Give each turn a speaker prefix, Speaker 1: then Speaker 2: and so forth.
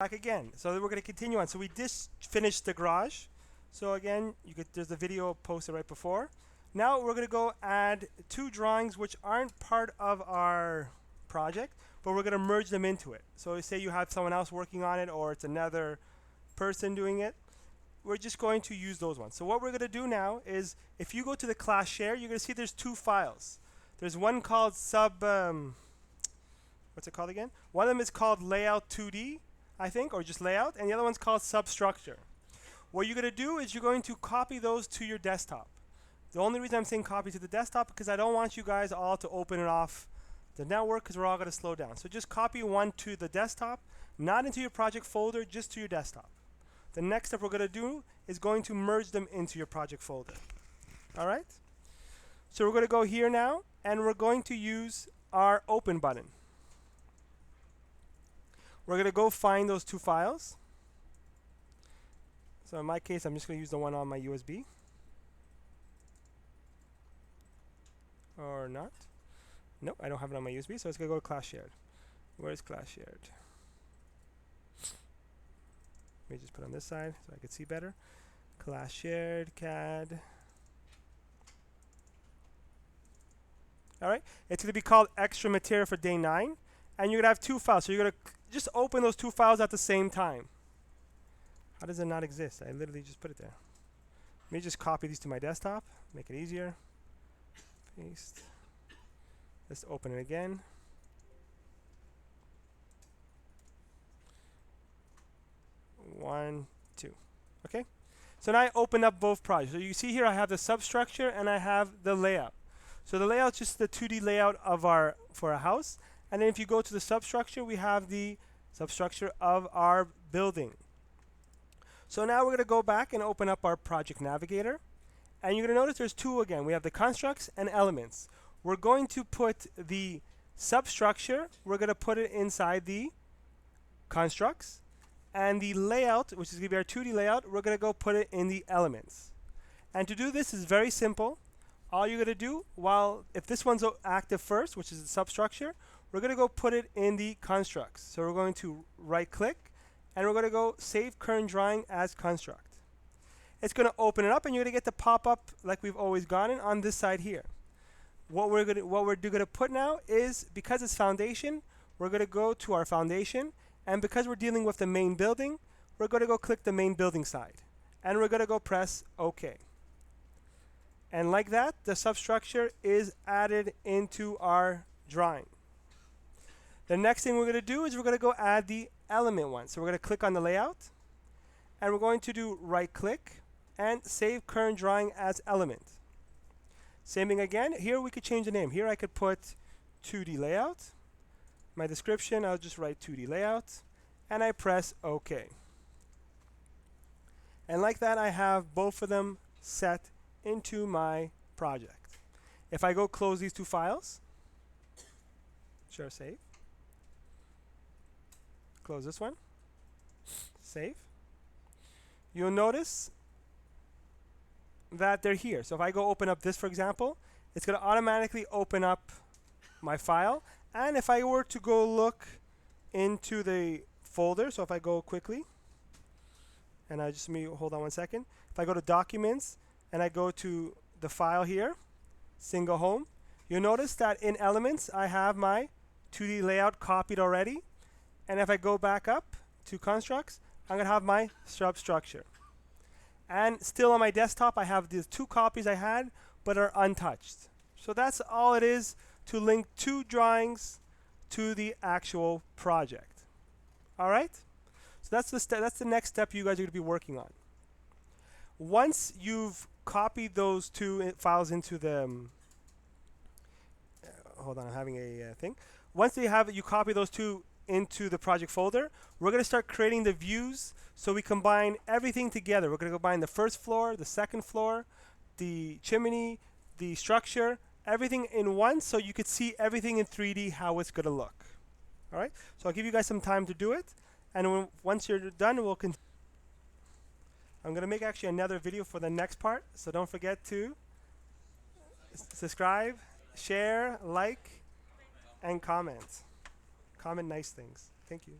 Speaker 1: Back again. So we're going to continue on. So we just finished the garage. So again, there's the video posted right before. Now we're going to go add two drawings which aren't part of our project, but we're going to merge them into it. So say you have someone else working on it, or it's another person doing it. We're just going to use those ones. So what we're going to do now is, if you go to the class share, you're going to see there's two files. There's one called what's it called again? One of them is called layout 2D, I think, or just layout, and the other one's called substructure. What you're going to do is you're going to copy those to your desktop. The only reason I'm saying copy to the desktop because I don't want you guys all to open it off the network, because we're all going to slow down. So just copy one to the desktop, not into your project folder, just to your desktop. The next step we're going to do is going to merge them into your project folder. All right? So we're going to go here now, and we're going to use our open button. We're going to go find those two files. So in my case, I'm just going to use the one on my USB. Or not. Nope, I don't have it on my USB, so it's going to go to class shared. Where's class shared? Let me just put it on this side so I can see better. Class shared, CAD. All right, it's going to be called extra material for day 9. And you're going to have two files. So you're going to just open those two files at the same time. How does it not exist? I literally just put it there. Let me just copy these to my desktop, make it easier. Paste. Let's open it again. One, two. Okay? So now I open up both projects. So you see here I have the substructure and I have the layout. So the layout is just the 2D layout of for our house. And then if you go to the substructure, we have the substructure of our building. So now we're going to go back and open up our project navigator. And you're going to notice there's two again. We have the constructs and elements. We're going to put the substructure, we're going to put it inside the constructs. And the layout, which is going to be our 2D layout, we're going to go put it in the elements. And to do this is very simple. All you're going to do, if this one's active first, which is the substructure, we're going to go put it in the constructs. So we're going to right click and we're going to go save current drawing as construct. It's going to open it up and you're going to get the pop-up like we've always gotten on this side here. What we're going to put now is, because it's foundation, we're going to go to our foundation, and because we're dealing with the main building, we're going to go click the main building side. And we're going to go press OK. And like that, the substructure is added into our drawing. The next thing we're going to do is we're going to go add the element one. So we're going to click on the layout, and we're going to do right click and save current drawing as element. Same thing again. Here we could change the name. Here I could put 2D layout. My description, I'll just write 2D layout, and I press OK. And like that, I have both of them set into my project. If I go close these two files, share save, close this one, save, you'll notice that they're here. So if I go open up this, for example, it's going to automatically open up my file. And if I were to go look into the folder, so if I go quickly, and hold on one second. If I go to documents and I go to the file here, single home, you'll notice that in elements I have my 2D layout copied already. And if I go back up to constructs, I'm going to have my substructure. And still on my desktop, I have the two copies I had, but are untouched. So that's all it is to link two drawings to the actual project. All right? So that's the next step you guys are going to be working on. Once you've copied those two files into the hold on, I'm having a thing. Once you copy those two into the project folder, we're going to start creating the views, so we combine everything together. We're going to combine the first floor, the second floor, the chimney, the structure, everything in one, so you could see everything in 3D, how it's going to look. All right? So I'll give you guys some time to do it, and once you're done, we'll continue. I'm going to make actually another video for the next part, so don't forget to subscribe, share, like, and comment. Comment nice things. Thank you.